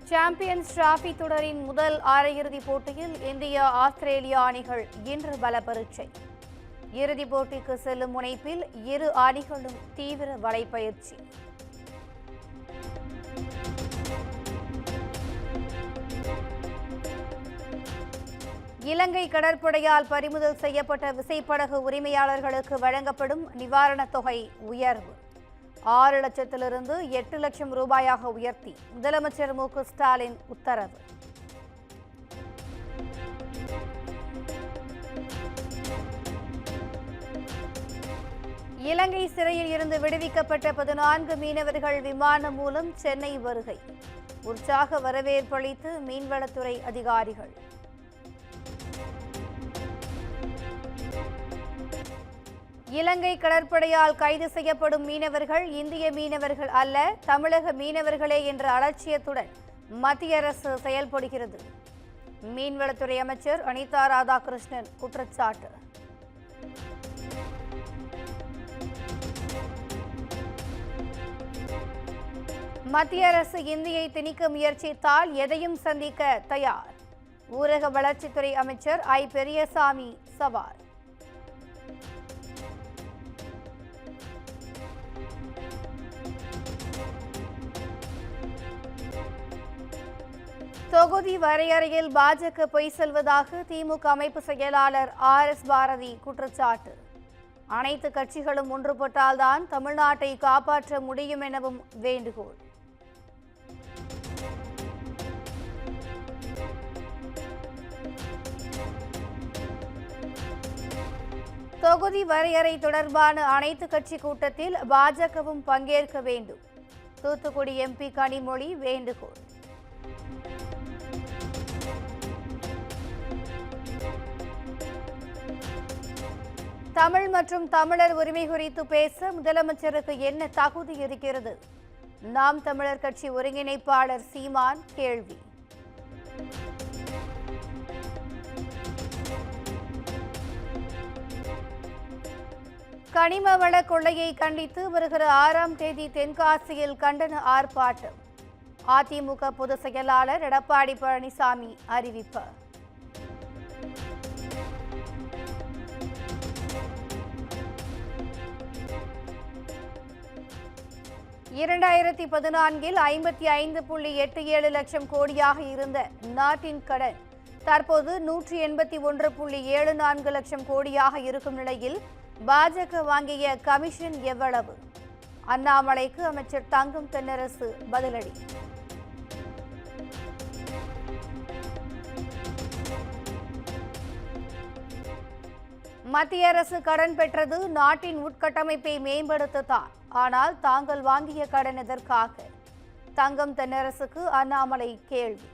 Champions trophy தொடரின் முதல் அரையிறுதிப் போட்டியில் இந்தியா ஆஸ்திரேலியா அணிகள் இன்று பல பரீட்சை. இறுதிப் போட்டிக்கு செல்லும் முனைப்பில் இரு அணிகளும் தீவிர வலைப்பயிற்சி. இலங்கை கடற்படையால் பறிமுதல் செய்யப்பட்ட விசைப்படகு உரிமையாளர்களுக்கு வழங்கப்படும் நிவாரணத் தொகை உயர்வு 6 லட்சத்திலிருந்து 8 லட்சம் ரூபாயாக உயர்த்தி முதலமைச்சர் மு.க. ஸ்டாலின் உத்தரவு. இலங்கை சிறையில் இருந்து விடுவிக்கப்பட்ட 14 மீனவர்கள் விமானம் மூலம் சென்னை வருகை. உற்சாக வரவேற்பளித்து மீன்வளத்துறை அதிகாரிகள். இலங்கை கடற்படையால் கைது செய்யப்படும் மீனவர்கள் இந்திய மீனவர்கள் அல்ல, தமிழக மீனவர்களே என்ற அலட்சியத்துடன் மத்திய அரசு செயல்படுகிறது. மீன்வளத்துறை அமைச்சர் அனிதா ராதாகிருஷ்ணன் குற்றச்சாட்டு. மத்திய அரசு இந்தியை திணிக்க முயற்சித்தால் எதையும் சந்திக்க தயார். ஊரக வளர்ச்சித்துறை அமைச்சர் ஐ. பெரியசாமி சவால். தொகுதி வரையறையில் பாஜக பொய் சொல்வதாக திமுக அமைப்பு செயலாளர் R.S. பாரதி குற்றச்சாட்டு. அனைத்து கட்சிகளும் ஒன்றுபட்டால்தான் தமிழ்நாட்டை காப்பாற்ற முடியும் எனவும் வேண்டுகோள். தொகுதி வரையறை தொடர்பான அனைத்து கட்சி கூட்டத்தில் பாஜகவும் பங்கேற்க வேண்டும். தூத்துக்குடி MP கனிமொழி வேண்டுகோள். தமிழ் மற்றும் தமிழர் உரிமை குறித்து பேச முதலமைச்சருக்கு என்ன தகுதி இருக்கிறது? நாம் தமிழர் கட்சி ஒருங்கிணைப்பாளர் சீமான் கேள்வி. கனிம வள கொள்ளையை கண்டித்து வருகிற 6ஆம் தேதி தென்காசியில் கண்டன ஆர்ப்பாட்டம். அதிமுக பொதுச் செயலாளர் எடப்பாடி பழனிசாமி அறிவிப்பு. இரண்டாயிரத்தி 14 55.87 லட்சம் கோடியாக இருந்த நாட்டின் கடன் தற்போது 181.74 லட்சம் கோடியாக இருக்கும் நிலையில் பாஜக வாங்கிய கமிஷன் எவ்வளவு? அண்ணாமலைக்கு அமைச்சர் தங்கம் தென்னரசு பதிலடி. மத்திய அரசு கடன் பெற்றது நாட்டின் உட்கட்டமைப்பை மேம்படுத்தத்தான். ஆனால் தாங்கள் வாங்கிய கடன் எதற்காக? தங்கம் தென்னரசுக்கு அண்ணாமலை கேள்வி.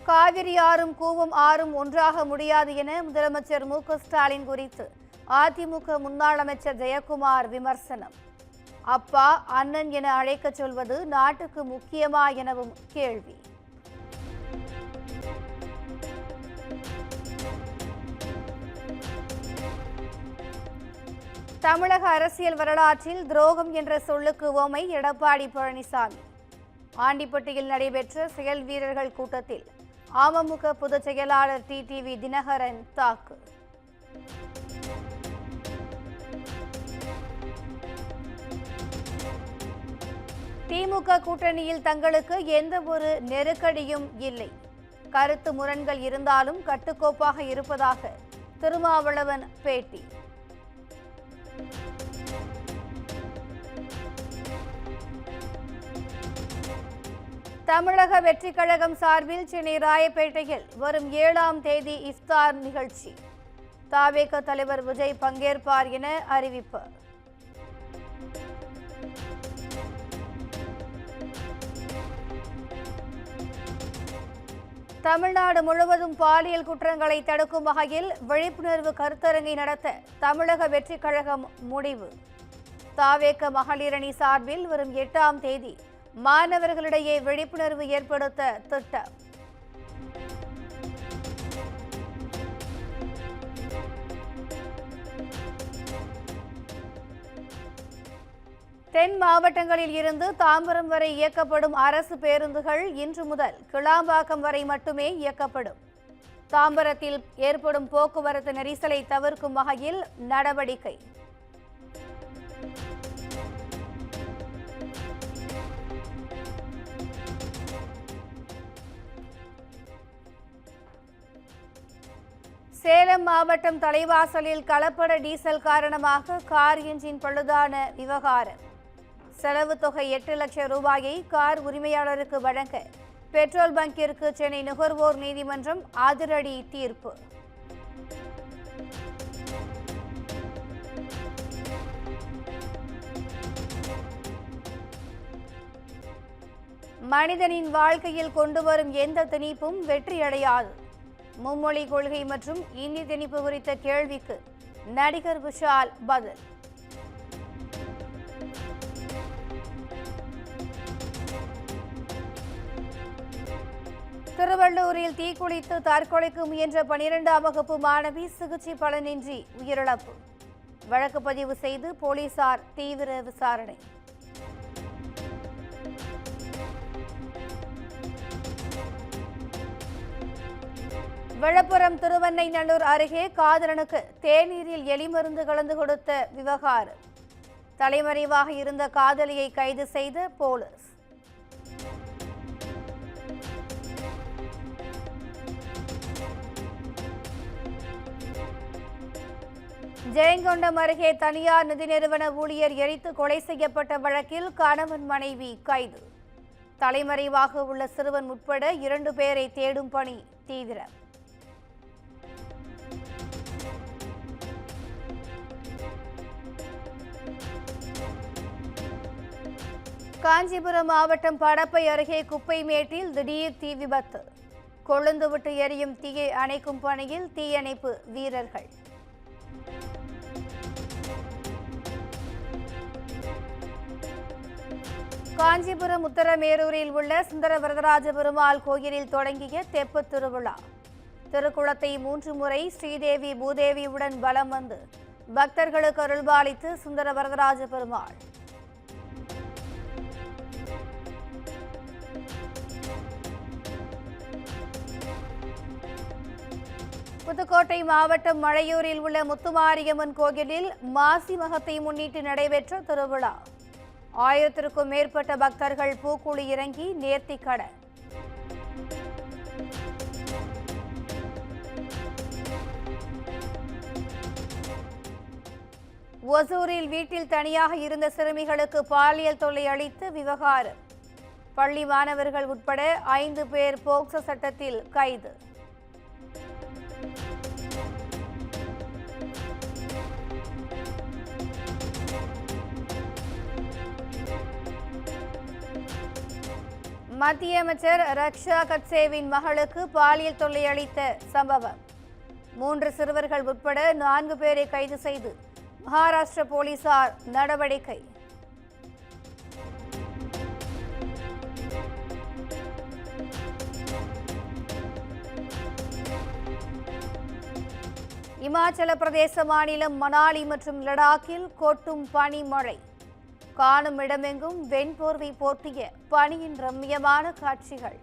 காவிரி ஆறும் கூவம் ஆறும் ஒன்றாக முடியாது என முதலமைச்சர் மு.க. ஸ்டாலின் குறித்து அதிமுக முன்னாள் அமைச்சர் ஜெயக்குமார் விமர்சனம். அப்பா அண்ணன் என அழைக்கச் சொல்வது நாட்டுக்கு முக்கியமா எனவும் கேள்வி. தமிழக அரசியல் வரலாற்றில் துரோகம் என்ற சொல்லுக்கு உவமை எடப்பாடி பழனிசாமி. ஆண்டிப்பட்டியில் நடைபெற்ற செயல் வீரர்கள் கூட்டத்தில் அமமுக பொதுச் செயலாளர் டிடிவி தினகரன் தாக்கு. திமுக கூட்டணியில் தங்களுக்கு எந்த ஒரு நெருக்கடியும் இல்லை. கருத்து முரண்கள் இருந்தாலும் கட்டுக்கோப்பாக இருப்பதாக திருமாவளவன் பேட்டி. தமிழக வெற்றிக் கழகம் சார்பில் சென்னை ராயப்பேட்டையில் வரும் 7ஆம் தேதி இஃப்தார் நிகழ்ச்சி. தவேக தலைவர் விஜய் பங்கேற்பார் என அறிவிப்பு. தமிழ்நாடு முழுவதும் பாலியல் குற்றங்களை தடுக்கும் வகையில் விழிப்புணர்வு கருத்தரங்கை நடத்த தமிழக வெற்றிக் கழகம் முடிவு. தவேக மகளிரணி சார்பில் வரும் 8ஆம் தேதி மாணவர்களிடையே விழிப்புணர்வு ஏற்படுத்த திட்டம். தென் மாவட்டங்களில் இருந்து தாம்பரம் வரை இயக்கப்படும் அரசு பேருந்துகள் இன்று முதல் கிளாம்பாக்கம் வரை மட்டுமே இயக்கப்படும். தாம்பரத்தில் ஏற்படும் போக்குவரத்து நெரிசலை தவிர்க்கும் வகையில் நடவடிக்கை. சேலம் மாவட்டம் தலைவாசலில் கலப்பட டீசல் காரணமாக கார் என்ஜின் பழுதான விவகாரம். செலவு தொகை 8 லட்சம் ரூபாயை கார் உரிமையாளருக்கு வழங்க பெட்ரோல் பங்கிற்கு சென்னை நுகர்வோர் நீதிமன்றம் அதிரடி தீர்ப்பு. மனிதனின் வாழ்க்கையில் கொண்டு வரும் எந்த திணிப்பும் வெற்றியடையாது. மும்மொழி கொள்கை மற்றும் இந்தி திணிப்பு குறித்த கேள்விக்கு நடிகர் விஷால் பதில். திருவள்ளூரில் தீக்குளித்து தற்கொலைக்கு முயன்ற 12ஆம் வகுப்பு மாணவி சிகிச்சை பலனின்றி உயிரிழப்பு. வழக்கு பதிவு செய்து போலீசார் தீவிர விசாரணை. விழுப்புரம் திருவெண்ணைநல்லூர் அருகே காதலனுக்கு தேநீரில் எலிமருந்து கலந்து கொடுத்த விவகாரம். தலைமறைவாக இருந்த காதலியை கைது செய்த போலீஸ். ஜெயங்கொண்டம் அருகே தனியார் நிதி நிறுவன ஊழியர் எரித்து கொலை செய்யப்பட்ட வழக்கில் கணவன் மனைவி கைது. தலைமறைவாக உள்ள சிறுவன் உட்பட 2 பேரை தேடும் பணி தீவிரம். காஞ்சிபுரம் மாவட்டம் படப்பை அருகே குப்பை மேட்டில் திடீர் தீ விபத்து. கொழுந்துவிட்டு எரியும் தீயை அணைக்கும் பணியில் தீயணைப்பு வீரர்கள். காஞ்சிபுரம் உத்தரமேரூரில் உள்ள சுந்தர வரதராஜ பெருமாள் கோயிலில் தொடங்கிய தெப்பத் திருவிழா. திருக்குளத்தை 3 முறை ஸ்ரீதேவி பூதேவியுடன் வலம் வந்து பக்தர்களுக்கு அருள்பாலித்து சுந்தர வரதராஜ பெருமாள். புதுக்கோட்டை மாவட்டம் மழையூரில் உள்ள முத்துமாரியம்மன் கோயிலில் மாசி மகத்தை முன்னிட்டு நடைபெற்ற திருவிழா. 1000க்கும் மேற்பட்ட பக்தர்கள் பூக்குழி இறங்கி நேர்த்திக்கடன். ஒசூரில் வீட்டில் தனியாக இருந்த சிறுமிகளுக்கு பாலியல் தொல்லை அளித்த விவகாரம். பள்ளி மாணவர்கள் உட்பட 5 பேர் போக்சோ சட்டத்தில் கைது. மத்திய அமைச்சர் ரக்ஷா கட்சேவின் மகளுக்கு பாலியல் தொல்லை அளித்த சம்பவம். 3 சிறுவர்கள் உட்பட 4 பேரை கைது செய்து மகாராஷ்டிர போலீசார் நடவடிக்கை. இமாச்சல பிரதேச மாநிலம் மணாலி மற்றும் லடாக்கில் கொட்டும் பனிமழை. காணும் இடமெங்கும் வெண்போர்வை போர்த்திய பனியின் ரம்மியமான காட்சிகள்.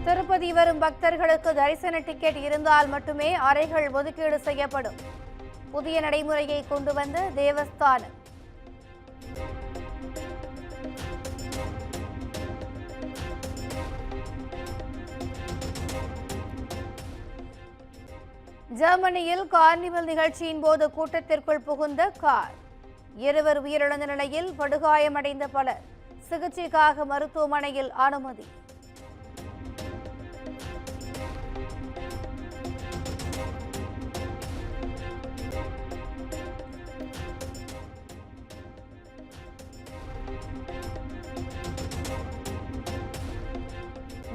திருப்பதி வரும் பக்தர்களுக்கு தரிசன டிக்கெட் இருந்தால் மட்டுமே அறைகள் ஒதுக்கீடு செய்யப்படும். புதிய நடைமுறையை கொண்டு வந்த தேவஸ்தானம். ஜெர்மனியில் கார்னிவல் நிகழ்ச்சியின் போது கூட்டத்திற்குள் புகுந்த கார். 2 உயிரிழந்த நிலையில் படுகாயமடைந்த பலர் சிகிச்சைக்காக மருத்துவமனையில் அனுமதி.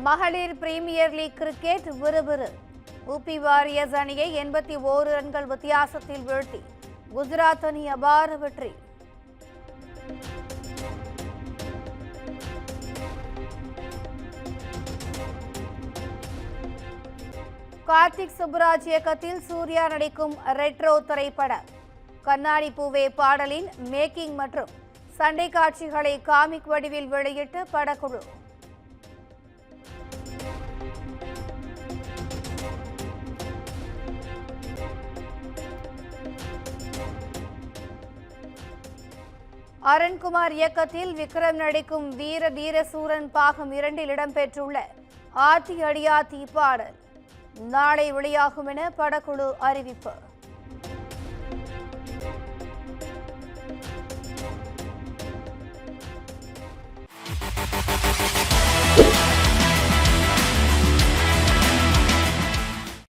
மகளிர் பிரீமியர் லீக் கிரிக்கெட் விறுவிறு. ஊபி வாரியர்ஸ் அணியை 81 ரன்கள் வித்தியாசத்தில் வீழ்த்தி குஜராத் அணி அபார வெற்றி. கார்த்திக் சுப்புராஜ் இயக்கத்தில் சூர்யா நடிக்கும் ரெட்ரோ திரைப்படம் கண்ணாடி பூவே பாடலின் மேக்கிங் மற்றும் சண்டை காட்சிகளை காமிக் வடிவில் வெளியிட்ட படக்குழு. அருண்குமார் இயக்கத்தில் விக்ரம் நடிக்கும் வீர தீர சூரன் பாகம் 2 இடம்பெற்றுள்ள ஆத்தி அடியாத்தி பாடல் நாளை வெளியாகும் என படக்குழு அறிவிப்பு.